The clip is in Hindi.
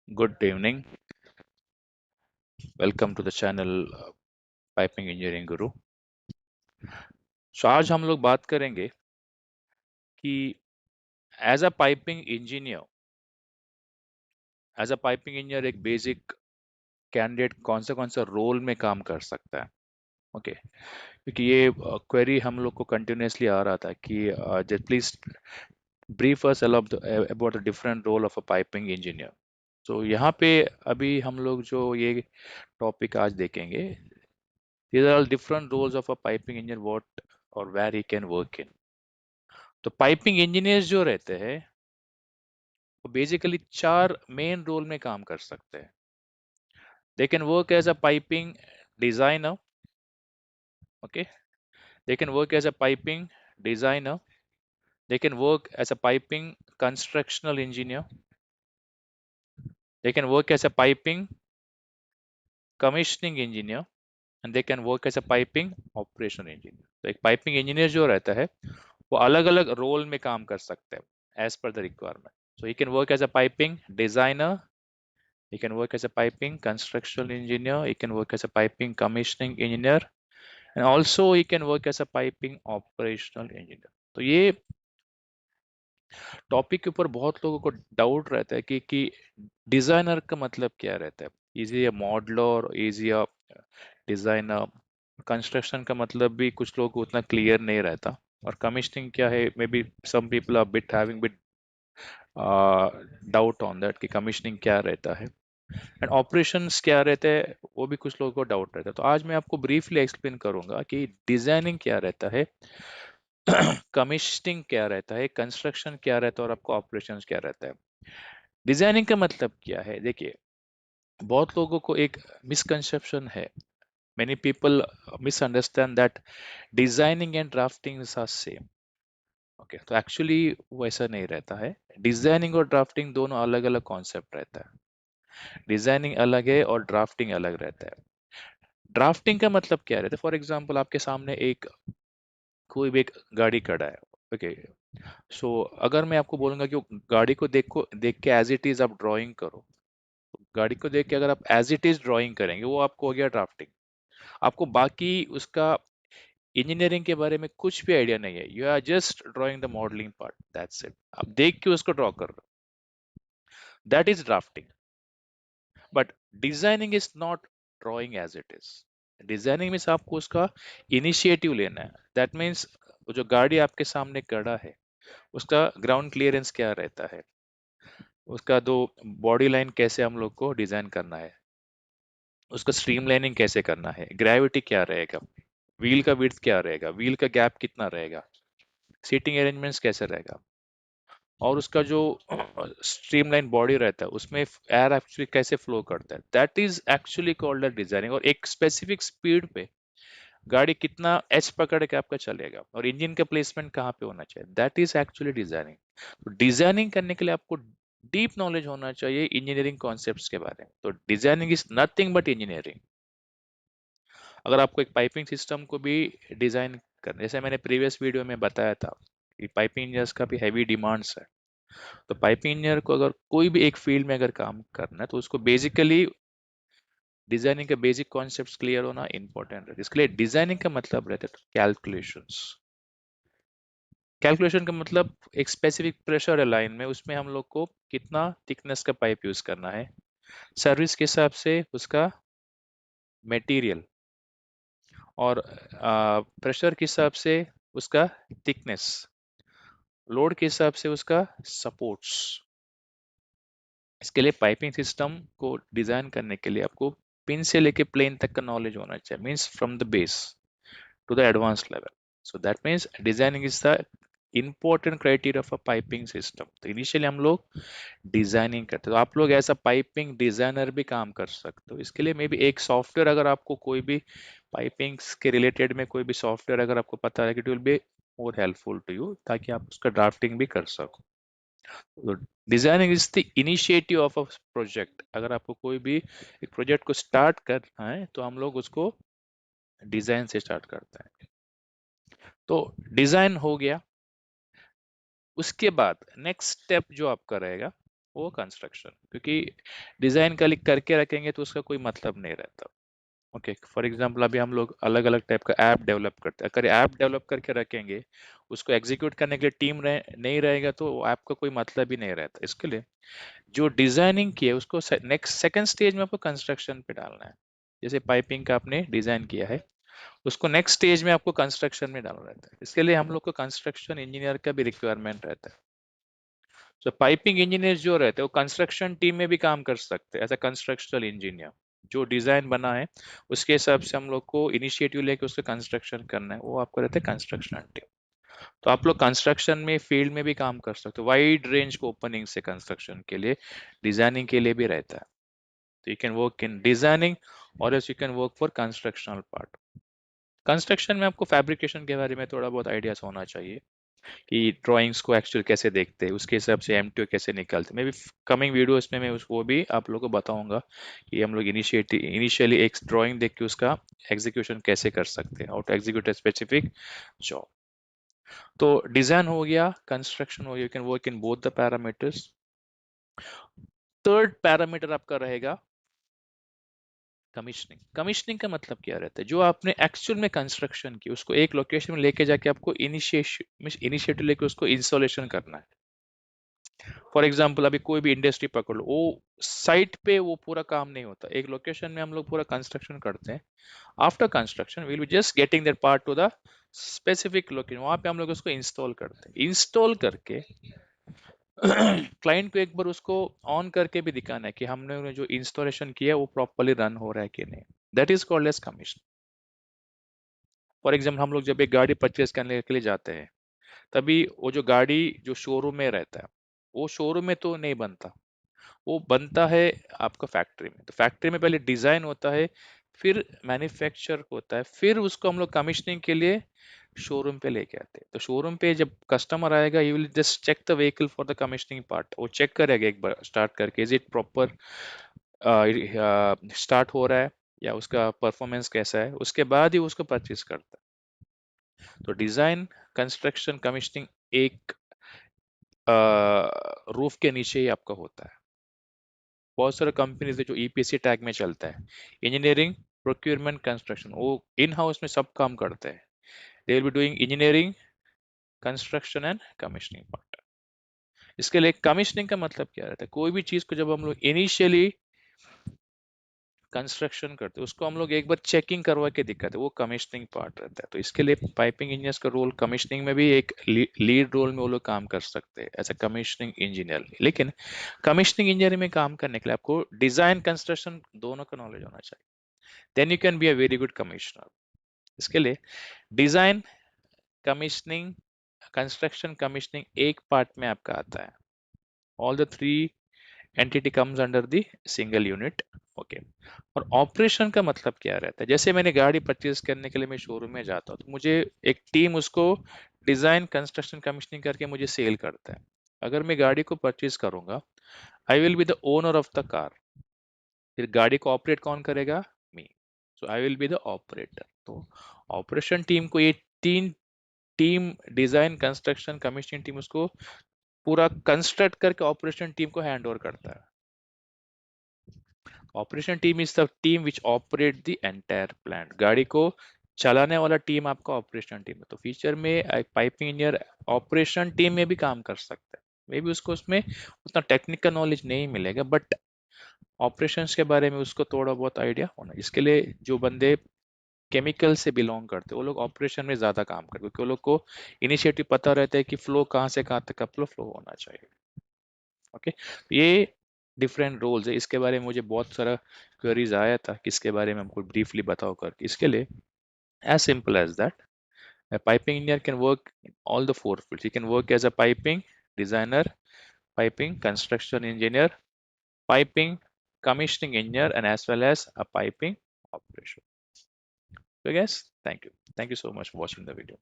Good evening. Welcome to the channel Piping Engineering Guru. आज हम लोग बात करेंगे कि एज अ पाइपिंग इंजीनियर एक बेसिक कैंडिडेट कौन सा रोल में काम कर सकता है। ओके क्योंकि ये क्वेरी हम लोग को कंटिन्यूसली आ रहा था कि just please brief us about the different role of a piping engineer. तो यहाँ पे अभी हम लोग जो ये टॉपिक आज देखेंगे, these are all different roles of a piping engineer, what or where he can work in. तो पाइपिंग इंजीनियर्स जो रहते हैं वो बेसिकली चार मेन रोल में काम कर सकते हैं। They can work as a piping designer, okay, they can work as a piping designer, they can work as a piping constructional engineer, they can work as a piping commissioning engineer and they can work as a piping operation engineer. तो एक पाइपिंग इंजीनियर जो रहता है वो अलग अलग रोल में काम कर सकते हैं as per the requirement. So he can work as a piping designer, he can work as a piping construction engineer, he can work as a piping commissioning engineer, and also he can work as a piping operational engineer. तो ये टॉपिक के ऊपर बहुत लोगों को डाउट रहता है कि डिजाइनर का मतलब क्या रहता है। इज ये मॉडलर, इज ये डिजाइनर, कंस्ट्रक्शन का मतलब भी कुछ लोगों को उतना क्लियर नहीं रहता, और कमिश्निंग क्या है, maybe some people are bit having bit doubt on that कि कमिश्निंग क्या रहता है एंड ऑपरेशंस क्या रहते हैं, वो भी कुछ लोगों को डाउट रहता है। तो आज मैं आपको ब्रीफली एक्सप्लेन करूंगा कि डिजाइनिंग क्या रहता है, कमिश्निंग क्या रहता है, कंस्ट्रक्शन क्या रहता है और आपको ऑपरेशंस क्या रहता है। डिजाइनिंग का मतलब क्या है, देखिए बहुत लोगों को एक मिसकंसेप्शन है, many people misunderstand that designing and drafting are same. Okay, तो एक्चुअली वो ऐसा नहीं रहता है। डिजाइनिंग और ड्राफ्टिंग दोनों अलग अलग कॉन्सेप्ट रहता है। डिजाइनिंग अलग है और ड्राफ्टिंग अलग रहता है। ड्राफ्टिंग का मतलब क्या रहता है, फॉर एग्जांपल आपके सामने एक कोई भी एक गाड़ी खड़ा है, ओके, सो अगर मैं आपको बोलूंगा कि वो गाड़ी को देख के एज इट इज आप ड्राइंग करो, गाड़ी को देख के अगर आप एज इट इज ड्राइंग करेंगे वो आपको हो गया ड्राफ्टिंग। आपको बाकी उसका इंजीनियरिंग के बारे में कुछ भी आइडिया नहीं है, you are just drawing the modelling part, that's it, आप देख के उसको ड्रॉ कर रहे हो, that is drafting. But designing is not drawing as it is. Designing means आपको उसका इनिशिएटिव लेना है। दैट मीन्स वो जो गाड़ी आपके सामने खड़ा है उसका ग्राउंड क्लियरेंस क्या रहता है, उसका दो बॉडी लाइन कैसे हम लोग को डिजाइन करना है, उसका स्ट्रीमलाइनिंग कैसे करना है, ग्रेविटी क्या रहेगा, व्हील का विड्थ क्या रहेगा, व्हील का गैप कितना रहेगा, सीटिंग अरेंजमेंट्स कैसे रहेगा, और उसका जो स्ट्रीमलाइन बॉडी रहता है उसमें एयर एक्चुअली कैसे फ्लो करता है, that is actually called the designing. और एक स्पेसिफिक स्पीड पे गाड़ी कितना एच पकड़ के आपका चलेगा और इंजन का प्लेसमेंट कहाँ पे होना चाहिए, दैट इज एक्चुअली डिजाइनिंग। तो डिजाइनिंग करने के लिए आपको डीप नॉलेज होना चाहिए इंजीनियरिंग कॉन्सेप्ट्स के बारे में। तो designing is nothing but engineering. अगर आपको एक पाइपिंग सिस्टम को भी डिजाइन करना, जैसे मैंने प्रीवियस वीडियो में बताया था कि पाइपिंग इंजीनियर्स का भी हैवी डिमांड्स है, तो पाइपिंग इंजीनियर को अगर कोई भी एक फील्ड में अगर काम करना है तो उसको बेसिकली डिजाइनिंग के बेसिक कॉन्सेप्ट्स क्लियर होना इंपॉर्टेंट है। इसके लिए डिजाइनिंग का मतलब रहता है कैलकुलेशंस। कैलकुलेशन का मतलब एक स्पेसिफिक प्रेशर लाइन में उसमें हम लोग को कितना थिकनेस का पाइप यूज करना है, सर्विस के हिसाब से उसका मटेरियल, और प्रेशर के हिसाब से उसका थिकनेस, लोड के हिसाब से उसका सपोर्ट्स। इसके लिए पाइपिंग सिस्टम को डिजाइन करने के लिए आपको पिन से लेके प्लेन तक का नॉलेज होना चाहिए, means from the base to the advance level. So that means designing is the important criteria of a piping system. तो इनिशियली हम लोग डिजाइनिंग करते हैं, तो आप लोग ऐसा पाइपिंग डिजाइनर भी काम कर सकते हो। इसके लिए मे बी एक सॉफ्टवेयर, अगर आपको कोई भी पाइपिंग के रिलेटेड में कोई भी सॉफ्टवेयर अगर आपको पता है कि it will be more helpful to you, ताकि आप उसका ड्राफ्टिंग भी कर सको। तो designing is the initiative of a project. अगर आपको कोई भी एक प्रोजेक्ट को स्टार्ट करना है तो हम लोग उसको डिजाइन से स्टार्ट करते हैं। तो डिजाइन हो गया, उसके बाद नेक्स्ट स्टेप जो आपका रहेगा वो कंस्ट्रक्शन, क्योंकि डिजाइन का करके रखेंगे तो उसका कोई मतलब नहीं रहता। ओके, फॉर एग्जांपल अभी हम लोग अलग अलग टाइप का ऐप डेवलप करते हैं, अगर ऐप डेवलप करके रखेंगे, उसको एग्जीक्यूट करने के लिए टीम नहीं रहेगा तो ऐप का कोई मतलब ही नहीं रहता। इसके लिए जो डिजाइनिंग की है उसको नेक्स्ट सेकंड स्टेज में आपको कंस्ट्रक्शन पे डालना है। जैसे पाइपिंग का आपने डिजाइन किया है, उसको नेक्स्ट स्टेज में आपको कंस्ट्रक्शन में डालना रहता है। इसके लिए हम लोग को कंस्ट्रक्शन इंजीनियर का भी रिक्वायरमेंट रहता है। तो पाइपिंग इंजीनियर जो रहते हैं वो कंस्ट्रक्शन टीम में भी काम कर सकते हैं एज अ कंस्ट्रक्शनल इंजीनियर। जो डिजाइन बना है उसके हिसाब से हम लोग को इनिशिएटिव लेके उसका कंस्ट्रक्शन करना है, वो आपको रहता है कंस्ट्रक्शन टीम। तो आप लोग कंस्ट्रक्शन में फील्ड में भी काम कर सकते हो, वाइड रेंज को ओपनिंग से कंस्ट्रक्शन के लिए, डिजाइनिंग के लिए भी रहता है। तो you can work in designing और you can work for constructional part. Construction में आपको फैब्रिकेशन के बारे में थोड़ा बहुत आइडियाज होना चाहिए कि ड्राइंग्स को एक्चुअल कैसे देखते हैं, उसके हिसाब से एमटीओ कैसे निकालते हैं। मे बी कमिंग वीडियोस में मैं वो भी आप लोगों को बताऊंगा कि हम लोग इनिशियली एक ड्राइंग देख के उसका एग्जीक्यूशन कैसे कर सकते हैं, और to execute a specific job. तो डिजाइन हो गया, कंस्ट्रक्शन हो गया, you can work in both the parameters. Third parameter आपका रहेगा कमीशनिंग। कमीशनिंग का मतलब क्या रहता है, जो आपने एक्चुअल में कंस्ट्रक्शन की उसको एक लोकेशन में लेके जाके आपको इनिशिएटिव लेके उसको इंस्टॉलेशन करना है। फॉर एग्जाम्पल अभी कोई भी इंडस्ट्री पकड़ लो, वो साइट पे वो पूरा काम नहीं होता, एक लोकेशन में हम लोग पूरा कंस्ट्रक्शन करते हैं। After construction will be just getting that part two the specific location, वहां पे हम लोग उसको इंस्टॉल करते हैं। इंस्टॉल करके क्लाइंट को एक बार उसको ऑन करके भी दिखाना है कि हमने जो इंस्टॉलेशन किया है वो प्रॉपरली रन हो रहा है कि नहीं। That is called as commission. For example हम लोग जब एक गाड़ी परचेज करने के लिए जाते हैं, तभी वो जो गाड़ी जो शोरूम में रहता है, वो शोरूम में तो नहीं बनता, वो बनता है आपका फैक्ट्री में। तो फैक्ट्री में पहले डिजाइन होता है, फिर मैन्युफैक्चर होता है, फिर उसको हम लोग कमीशनिंग के लिए शोरूम पे लेके आते हैं। तो शोरूम पे जब कस्टमर आएगा, you will just check the vehicle for the commissioning part. वो चेक करेगा एक बार स्टार्ट करके, इज इट प्रॉपर स्टार्ट हो रहा है या उसका परफॉर्मेंस कैसा है, उसके बाद ही उसको परचेज करता है। तो डिजाइन, कंस्ट्रक्शन, कमीशनिंग एक रूफ के नीचे ही आपका होता है। बहुत सारे कंपनीज है जो ईपीसी टैग में चलता है, इंजीनियरिंग, प्रोक्योरमेंट, कंस्ट्रक्शन, वो इन हाउस में सब काम करते हैं। They will be doing engineering, construction and commissioning part. इसके लिए कमीशनिंग का मतलब क्या रहता है, कोई भी चीज को जब हम लोग इनिशियली कंस्ट्रक्शन करते हैं उसको हम लोग एक बार चेकिंग करवा के दिखाते हैं, वो कमीशनिंग पार्ट रहता है। तो इसके लिए पाइपिंग इंजीनियर्स का रोल कमीशनिंग में भी एक लीड रोल में वो लोग काम कर सकते हैं एज ए कमीशनिंग इंजीनियर। लेकिन कमीशनिंग इंजीनियर में काम करने के लिए आपको डिजाइन कंस्ट्रक्शन दोनों का नॉलेज होना चाहिए, then you can be a very good commissioner. इसके लिए डिजाइन, कमीशनिंग, कंस्ट्रक्शन, कमीशनिंग एक पार्ट में आपका आता है। All the three entity comes under the single unit. Okay. और ऑपरेशन का मतलब क्या रहता है, जैसे मैंने गाड़ी परचेज करने के लिए मैं शोरूम में जाता हूँ, तो मुझे एक टीम उसको डिजाइन, कंस्ट्रक्शन, कमीशनिंग करके मुझे सेल करता है। अगर मैं गाड़ी को परचेज करूंगा, I will be the owner of the car. फिर गाड़ी को ऑपरेट कौन करेगा, me. So I will be the operator. तो ऑपरेशन टीम को ये तीन team, design, construction, commissioning team, उसको पूरा कंस्ट्रक्ट करके ऑपरेशन टीम को हैंड ओवर करता है। Operation team is the team which operate the entire plant. गाड़ी को चलाने वाला टीम आपका ऑपरेशन टीम है। तो फ्यूचर में एक पाइपिंग इंजीनियर ऑपरेशन टीम में भी काम कर सकता है। मे बी उसको उसमें उतना टेक्निकल नॉलेज नहीं मिलेगा, बट ऑपरेशंस के बारे में उसको थोड़ा बहुत आइडिया होना। इसके लिए जो बंदे केमिकल से बिलोंग करते हैं वो लोग ऑपरेशन में ज्यादा काम करते हैं, क्योंकि वो लोग को इनिशिएटिव पता रहता है कि फ्लो कहाँ से कहाँ तक का फ्लो होना चाहिए। ओके, ये डिफरेंट रोल्स है। इसके बारे में मुझे बहुत सारा क्वेरीज आया था कि इसके बारे में हमको ब्रीफली बताओ करके। इसके लिए as simple as that, a piping engineer can work in all the four fields. He can work as a piping designer, piping construction engineer, piping commissioning engineer, and as well as a piping operation. So guys, thank you so much for watching the video.